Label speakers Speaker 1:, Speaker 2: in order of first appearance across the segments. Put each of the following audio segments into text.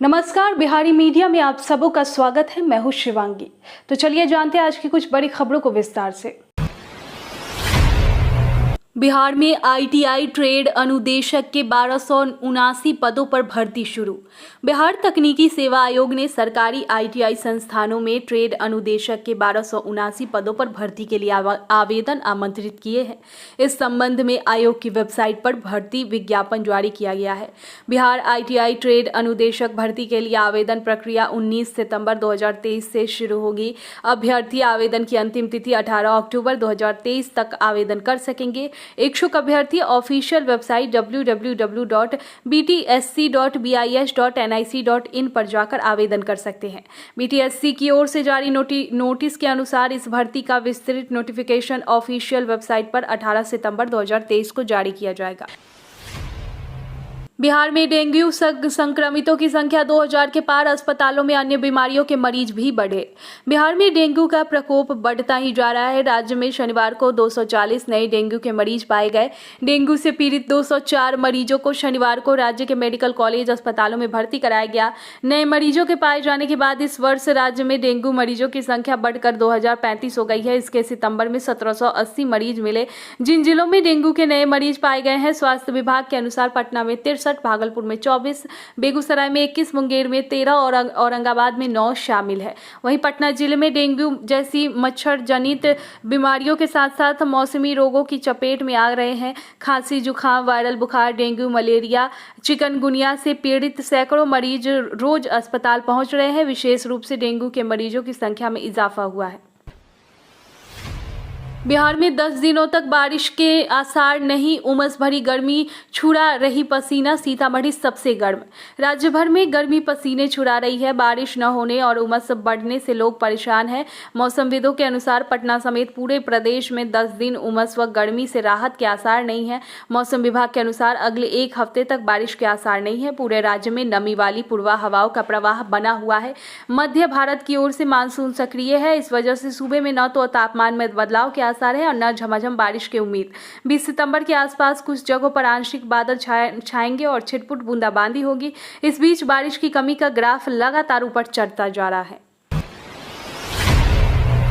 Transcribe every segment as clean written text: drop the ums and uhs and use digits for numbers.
Speaker 1: नमस्कार, बिहारी मीडिया में आप सबों का स्वागत है। मैं हूं शिवांगी। तो चलिए जानते हैं आज की कुछ बड़ी खबरों को विस्तार से। बिहार में आईटीआई ट्रेड अनुदेशक के 1279 पदों पर भर्ती शुरू। बिहार तकनीकी सेवा आयोग ने सरकारी आईटीआई संस्थानों में ट्रेड अनुदेशक के 1279 पदों पर भर्ती के लिए आवेदन आमंत्रित किए हैं। इस संबंध में आयोग की वेबसाइट पर भर्ती विज्ञापन जारी किया गया है। बिहार आईटीआई ट्रेड अनुदेशक भर्ती के लिए आवेदन प्रक्रिया 19 सितंबर 2023 से शुरू होगी। अभ्यर्थी आवेदन की अंतिम तिथि 18 अक्टूबर 2023 तक आवेदन कर सकेंगे। इच्छुक अभ्यर्थी ऑफिशियल वेबसाइट www.btsc.bis.nic.in पर जाकर आवेदन कर सकते हैं। बीटीएससी की ओर से जारी नोटिस के अनुसार इस भर्ती का विस्तृत नोटिफिकेशन ऑफिशियल वेबसाइट पर 18 सितंबर 2023 को जारी किया जाएगा। बिहार में डेंगू संक्रमितों की संख्या 2000 के पार। अस्पतालों में अन्य बीमारियों के मरीज भी बढ़े। बिहार में डेंगू का प्रकोप बढ़ता ही जा रहा है। राज्य में शनिवार को 240 नए डेंगू के मरीज पाए गए। डेंगू से पीड़ित 204 मरीजों को शनिवार को राज्य के मेडिकल कॉलेज अस्पतालों में भर्ती कराया गया। नए मरीजों के पाए जाने के बाद इस वर्ष राज्य में डेंगू मरीजों की संख्या बढ़कर 2035 हो गई है। इसके सितंबर में 1780 मरीज मिले। जिन जिलों में डेंगू के नए मरीज पाए गए हैं, स्वास्थ्य विभाग के अनुसार पटना में 63, भागलपुर में 24, बेगूसराय में 21, मुंगेर में 13 और औरंगाबाद में 9 शामिल है। वहीं पटना जिले में डेंगू जैसी मच्छर जनित बीमारियों के साथ साथ मौसमी रोगों की चपेट में आ रहे हैं। खांसी, जुकाम, वायरल बुखार, डेंगू, मलेरिया, चिकनगुनिया से पीड़ित सैकड़ों मरीज रोज अस्पताल पहुंच रहे हैं। विशेष रूप से डेंगू के मरीजों की संख्या में इजाफा हुआ है। बिहार में 10 दिनों तक बारिश के आसार नहीं। उमस भरी गर्मी छुड़ा रही पसीना। सीतामढ़ी सबसे गर्म। राज्य भर में गर्मी पसीने छुड़ा रही है। बारिश न होने और उमस बढ़ने से लोग परेशान हैं। मौसमविदों के अनुसार पटना समेत पूरे प्रदेश में 10 दिन उमस व गर्मी से राहत के आसार नहीं है। मौसम विभाग के अनुसार अगले एक हफ्ते तक बारिश के आसार नहीं है। पूरे राज्य में नमी वाली पूर्वा हवाओं का प्रवाह बना हुआ है। मध्य भारत की ओर से मानसून सक्रिय है। इस वजह से सूबे में न तो तापमान में बदलाव के आसार है और न झमाझम बारिश की उम्मीद। 20 सितंबर के आसपास कुछ जगहों पर आंशिक बादल छाएंगे और छिटपुट बूंदाबांदी होगी। इस बीच बारिश की कमी का ग्राफ लगातार ऊपर चढ़ता जा रहा है।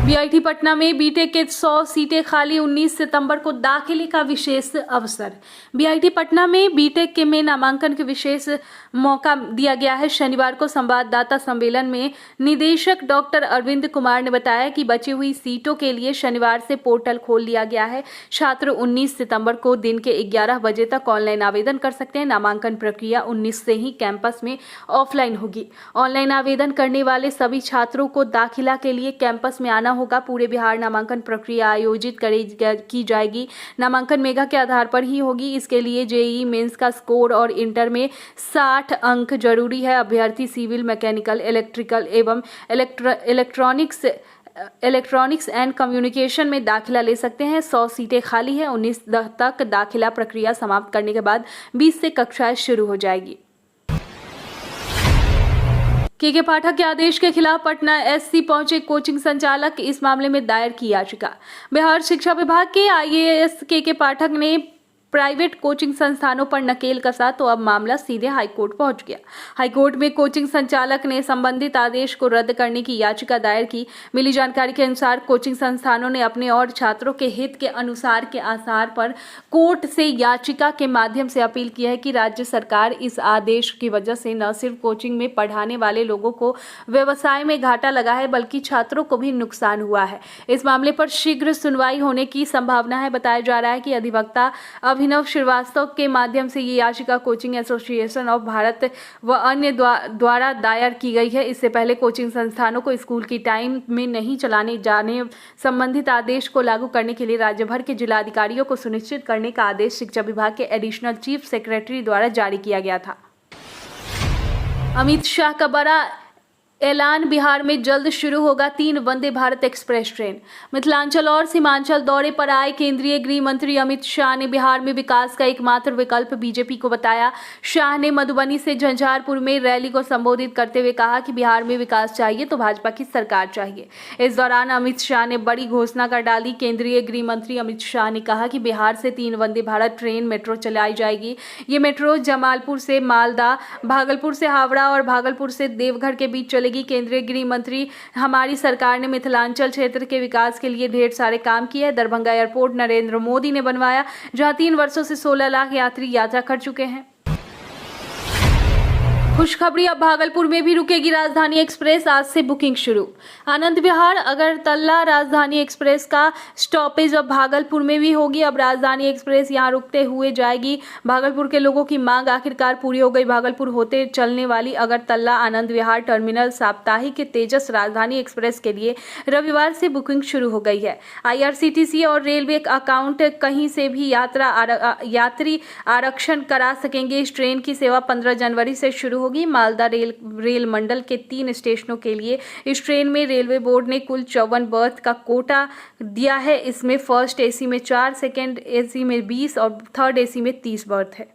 Speaker 1: बीआईटी पटना में बीटेक के 100 सीटें खाली। 19 सितंबर को दाखिले का विशेष अवसर। बीआईटी पटना में बीटेक के में नामांकन के विशेष मौका दिया गया है। शनिवार को संवाददाता सम्मेलन में निदेशक डॉक्टर अरविंद कुमार ने बताया कि बची हुई सीटों के लिए शनिवार से पोर्टल खोल दिया गया है। छात्र 19 सितंबर को दिन के 11 बजे तक ऑनलाइन आवेदन कर सकते हैं। नामांकन प्रक्रिया 19 से ही कैंपस में ऑफलाइन होगी। ऑनलाइन आवेदन करने वाले सभी छात्रों को दाखिला के लिए कैंपस में आना होगा। पूरे बिहार नामांकन प्रक्रिया आयोजित की जाएगी। नामांकन मेगा के आधार पर ही होगी। इसके लिए जेईई मेंस का स्कोर और इंटर में 60 अंक जरूरी है। अभ्यर्थी सिविल, मैकेनिकल, इलेक्ट्रिकल एवं इलेक्ट्रॉनिक्स एंड कम्युनिकेशन में दाखिला ले सकते हैं। 100 सीटें खाली हैं। 19 तक दाखिला प्रक्रिया समाप्त करने के बाद 20 से कक्षाएं शुरू हो जाएगी। के पाठक के आदेश के खिलाफ पटना एससी पहुंचे कोचिंग संचालक। इस मामले में दायर की याचिका। बिहार शिक्षा विभाग के आईएएस के पाठक ने प्राइवेट कोचिंग संस्थानों पर नकेल कसा तो अब मामला सीधे हाईकोर्ट पहुंच गया। हाईकोर्ट में कोचिंग संचालक ने संबंधित आदेश को रद्द करने की याचिका दायर की। मिली जानकारी के अनुसार कोचिंग संस्थानों ने अपने और छात्रों के हित के अनुसार के आधार पर कोर्ट से याचिका के माध्यम से अपील की है कि राज्य सरकार इस आदेश की वजह से न सिर्फ कोचिंग में पढ़ाने वाले लोगों को व्यवसाय में घाटा लगा है बल्कि छात्रों को भी नुकसान हुआ है। इस मामले पर शीघ्र सुनवाई होने की संभावना है। बताया जा रहा है कि अधिवक्ता अभिनव श्रीवास्तव के माध्यम से ये याचिका कोचिंग एसोसिएशन ऑफ भारत व अन्य द्वारा दायर की गई है। इससे पहले कोचिंग संस्थानों को स्कूल की टाइम में नहीं चलाने जाने संबंधित आदेश को लागू करने के लिए राज्य भर के जिलाधिकारियों को सुनिश्चित करने का आदेश शिक्षा विभाग के एडिशनल चीफ सेक्रेटरी द्वारा जारी किया गया था। अमित शाह का बड़ा ऐलान, बिहार में जल्द शुरू होगा 3 वंदे भारत एक्सप्रेस ट्रेन। मिथिलांचल और सीमांचल दौरे पर आए केंद्रीय गृह मंत्री अमित शाह ने बिहार में विकास का एकमात्र विकल्प बीजेपी को बताया। शाह ने मधुबनी से झंझारपुर में रैली को संबोधित करते हुए कहा कि बिहार में विकास चाहिए तो भाजपा की सरकार चाहिए। इस दौरान अमित शाह ने बड़ी घोषणा कर डाली। केंद्रीय गृह मंत्री अमित शाह ने कहा कि बिहार से 3 वंदे भारत ट्रेन मेट्रो चलाई जाएगी। ये मेट्रो जमालपुर से मालदा, भागलपुर से हावड़ा और भागलपुर से देवघर के बीच चलेगी। केंद्रीय गृह मंत्री, हमारी सरकार ने मिथिलांचल क्षेत्र के विकास के लिए ढेर सारे काम किए हैं। दरभंगा एयरपोर्ट नरेंद्र मोदी ने बनवाया, जहां 3 वर्षों से 16 लाख यात्री यात्रा कर चुके हैं। खुशखबरी, अब भागलपुर में भी रुकेगी राजधानी एक्सप्रेस। आज से बुकिंग शुरू। आनंद विहार अगरतला राजधानी एक्सप्रेस का स्टॉपेज अब भागलपुर में भी होगी। अब राजधानी एक्सप्रेस यहां रुकते हुए जाएगी। भागलपुर के लोगों की मांग आखिरकार पूरी हो गई। भागलपुर होते चलने वाली अगरतला आनंद विहार टर्मिनल साप्ताहिक के तेजस राजधानी एक्सप्रेस के लिए रविवार से बुकिंग शुरू हो गई है। IRCTC और रेलवे अकाउंट कहीं से भी यात्री आरक्षण करा सकेंगे। इस ट्रेन की सेवा 15 जनवरी से शुरू होगी। मालदा रेल मंडल के 3 स्टेशनों के लिए इस ट्रेन में रेलवे बोर्ड ने कुल 54 बर्थ का कोटा दिया है। इसमें फर्स्ट AC में 4, सेकंड AC में 20 और थर्ड AC में 30 बर्थ है।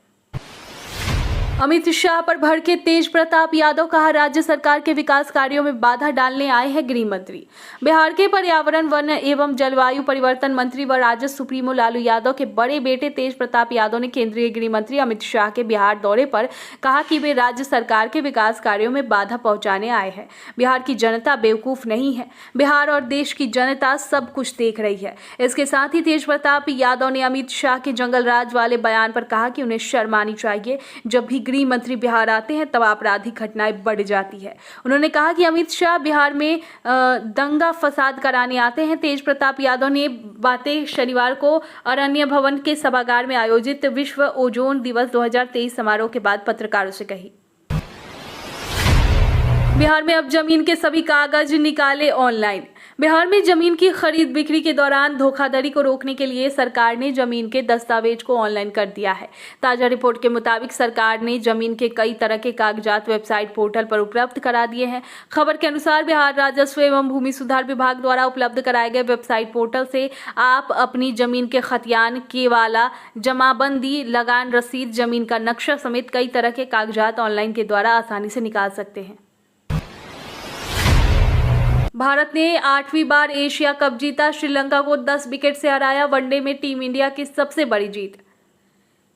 Speaker 1: अमित शाह पर भड़के तेज प्रताप यादव, कहा राज्य सरकार के विकास कार्यों में बाधा डालने आए हैं गृह मंत्री। बिहार के पर्यावरण, वन एवं जलवायु परिवर्तन मंत्री व राजद सुप्रीमो लालू यादव के बड़े बेटे तेज प्रताप यादव ने केंद्रीय गृह मंत्री अमित शाह के बिहार दौरे पर कहा कि वे राज्य सरकार के विकास कार्यों में बाधा पहुंचाने आए हैं। बिहार की जनता बेवकूफ नहीं है। बिहार और देश की जनता सब कुछ देख रही है। इसके साथ ही तेज प्रताप यादव ने अमित शाह के जंगल राज वाले बयान पर कहा कि उन्हें शर्म आनी चाहिए। जब भी गृह मंत्री बिहार आते हैं तब आपराधिक घटनाएं बढ़ जाती है। उन्होंने कहा कि अमित शाह बिहार में दंगा फसाद कराने आते हैं। तेज प्रताप यादव ने बातें शनिवार को अरण्य भवन के सभागार में आयोजित विश्व ओजोन दिवस 2023 समारोह के बाद पत्रकारों से कही। बिहार में अब जमीन के सभी कागज निकाले ऑनलाइन। बिहार में जमीन की खरीद बिक्री के दौरान धोखाधड़ी को रोकने के लिए सरकार ने जमीन के दस्तावेज को ऑनलाइन कर दिया है। ताजा रिपोर्ट के मुताबिक सरकार ने जमीन के कई तरह के कागजात वेबसाइट पोर्टल पर उपलब्ध करा दिए हैं। खबर के अनुसार बिहार राजस्व एवं भूमि सुधार विभाग द्वारा उपलब्ध कराए गए वेबसाइट पोर्टल से आप अपनी जमीन के खतियान, केवाला, जमाबंदी, लगान रसीद, जमीन का नक्शा समेत कई तरह के कागजात ऑनलाइन के द्वारा आसानी से निकाल सकते हैं। भारत ने 8वीं बार एशिया कप जीता। श्रीलंका को 10 विकेट से हराया। वनडे में टीम इंडिया की सबसे बड़ी जीत।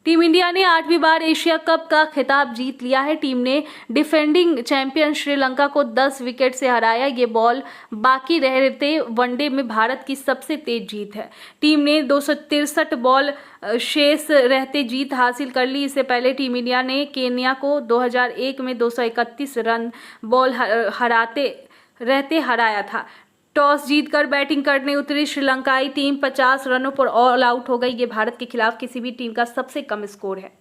Speaker 1: टीम इंडिया ने 8वीं बार एशिया कप का खिताब जीत लिया है। टीम ने डिफेंडिंग चैंपियन श्रीलंका को 10 विकेट से हराया। ये बॉल बाकी रहते वनडे में भारत की सबसे तेज जीत है। टीम ने 263 बॉल शेष रहते जीत हासिल कर ली। इससे पहले टीम इंडिया ने केन्या को 2001 में 231 रन बॉल रहते हराया था। टॉस जीतकर बैटिंग करने उतरी श्रीलंकाई टीम 50 रनों पर ऑल आउट हो गई। ये भारत के खिलाफ किसी भी टीम का सबसे कम स्कोर है।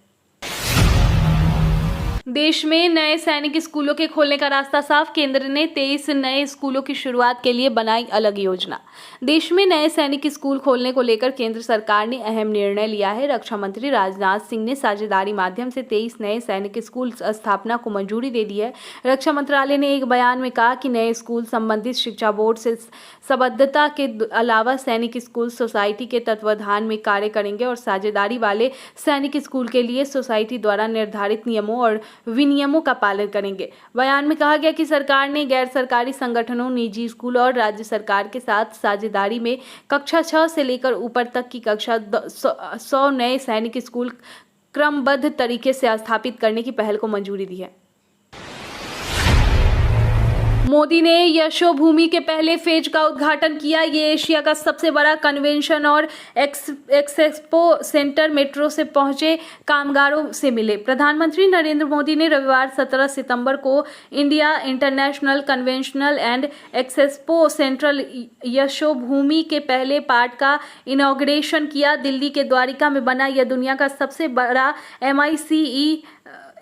Speaker 1: देश में नए सैनिक स्कूलों के खोलने का रास्ता साफ। केंद्र ने 23 नए स्कूलों की शुरुआत के लिए बनाई अलग योजना। देश में नए सैनिक स्कूल खोलने को लेकर केंद्र सरकार ने अहम निर्णय लिया है। रक्षा मंत्री राजनाथ सिंह ने साझेदारी माध्यम से 23 नए सैनिक स्कूल स्थापना को मंजूरी दे दी है। रक्षा मंत्रालय ने एक बयान में कहा कि नए स्कूल संबंधित शिक्षा बोर्ड से संबद्धता के अलावा सैनिक स्कूल सोसाइटी के तत्वाधान में कार्य करेंगे और साझेदारी वाले सैनिक स्कूल के लिए सोसाइटी द्वारा निर्धारित नियमों और विनियमों का पालन करेंगे। बयान में कहा गया कि सरकार ने गैर सरकारी संगठनों, निजी स्कूल और राज्य सरकार के साथ साझेदारी में कक्षा 6 से लेकर ऊपर तक की कक्षा 100 नए सैनिक स्कूल क्रमबद्ध तरीके से स्थापित करने की पहल को मंजूरी दी है। मोदी ने यशोभूमि के पहले फेज का उद्घाटन किया। ये एशिया का सबसे बड़ा कन्वेंशन और एक्सपो सेंटर। मेट्रो से पहुंचे कामगारों से मिले। प्रधानमंत्री नरेंद्र मोदी ने रविवार 17 सितंबर को India international conventional and expo central Yashobhoomi के पहले पार्ट का इनॉग्रेशन किया। दिल्ली के द्वारिका में बना यह दुनिया का सबसे बड़ा MICE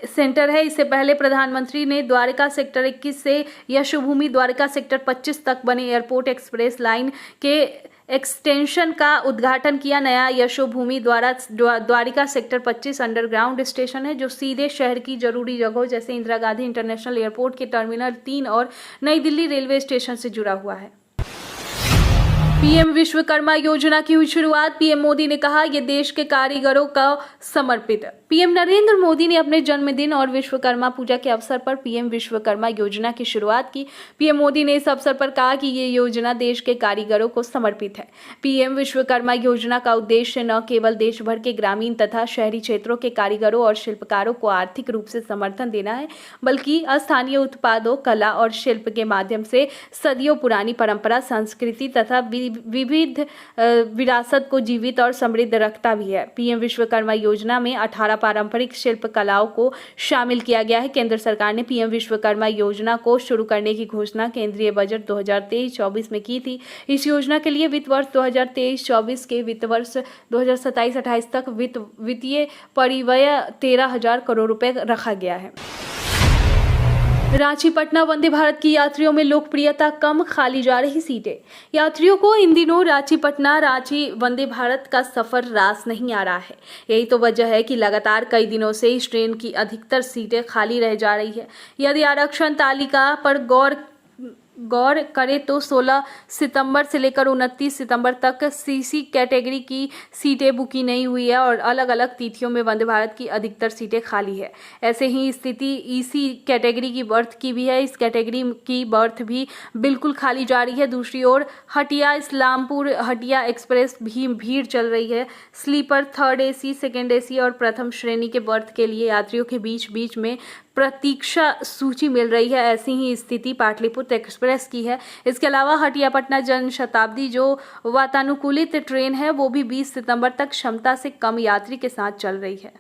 Speaker 1: सेंटर है। इससे पहले प्रधानमंत्री ने द्वारका सेक्टर 21 से यशोभूमि द्वारका सेक्टर 25 तक बने एयरपोर्ट एक्सप्रेस लाइन के एक्सटेंशन का उद्घाटन किया। नया Yashobhoomi Dwarka sector 25 underground station है जो सीधे शहर की जरूरी जगहों जैसे इंदिरा गांधी इंटरनेशनल एयरपोर्ट के टर्मिनल 3 और नई दिल्ली रेलवे स्टेशन से जुड़ा हुआ है। पीएम विश्वकर्मा योजना की हुई शुरुआत। पीएम मोदी ने कहा यह देश के कारीगरों का समर्पित है। पीएम नरेंद्र मोदी ने अपने जन्मदिन और विश्वकर्मा पूजा के अवसर पर पीएम विश्वकर्मा योजना की शुरुआत की। पीएम मोदी ने इस अवसर पर कहा कि ये योजना देश के कारीगरों को समर्पित है। पीएम विश्वकर्मा योजना का उद्देश्य न केवल देश भर के ग्रामीण तथा शहरी क्षेत्रों के कारीगरों और शिल्पकारों को आर्थिक रूप से समर्थन देना है, बल्कि स्थानीय उत्पादों, कला और शिल्प के माध्यम से सदियों पुरानी परंपरा, संस्कृति तथा विविध विरासत को जीवित और समृद्ध रखता भी है। पीएम विश्वकर्मा योजना में 18 पारंपरिक शिल्प कलाओं को शामिल किया गया है। केंद्र सरकार ने पीएम विश्वकर्मा योजना को शुरू करने की घोषणा केंद्रीय बजट 2023-24 में की थी। इस योजना के लिए वित्त वर्ष 2023-24 के वित्त वर्ष 2027-28 तक वित्तीय परिव्यय 13,000 करोड़ रुपए रखा गया है। रांची पटना वंदे भारत की यात्रियों में लोकप्रियता कम, खाली जा रही सीटें। यात्रियों को इन दिनों रांची वंदे भारत का सफर रास नहीं आ रहा है। यही तो वजह है कि लगातार कई दिनों से इस ट्रेन की अधिकतर सीटें खाली रह जा रही है। यदि आरक्षण तालिका पर गौर करें तो 16 सितंबर से लेकर 29 सितंबर तक सीसी कैटेगरी की सीटें बुकिंग नहीं हुई है और अलग अलग तिथियों में वंदे भारत की अधिकतर सीटें खाली है। ऐसे ही स्थिति ईसी कैटेगरी की बर्थ की भी है। इस कैटेगरी की बर्थ भी बिल्कुल खाली जा रही है। दूसरी ओर हटिया इस्लामपुर हटिया एक्सप्रेस भी भीड़ चल रही है। Sleeper, third AC, second AC और प्रथम श्रेणी के बर्थ के लिए यात्रियों के बीच में प्रतीक्षा सूची मिल रही है। ऐसी ही स्थिति पाटलिपुत्र एक्सप्रेस की है। इसके अलावा हटिया पटना जनशताब्दी जो वातानुकूलित ट्रेन है वो भी 20 सितंबर तक क्षमता से कम यात्री के साथ चल रही है।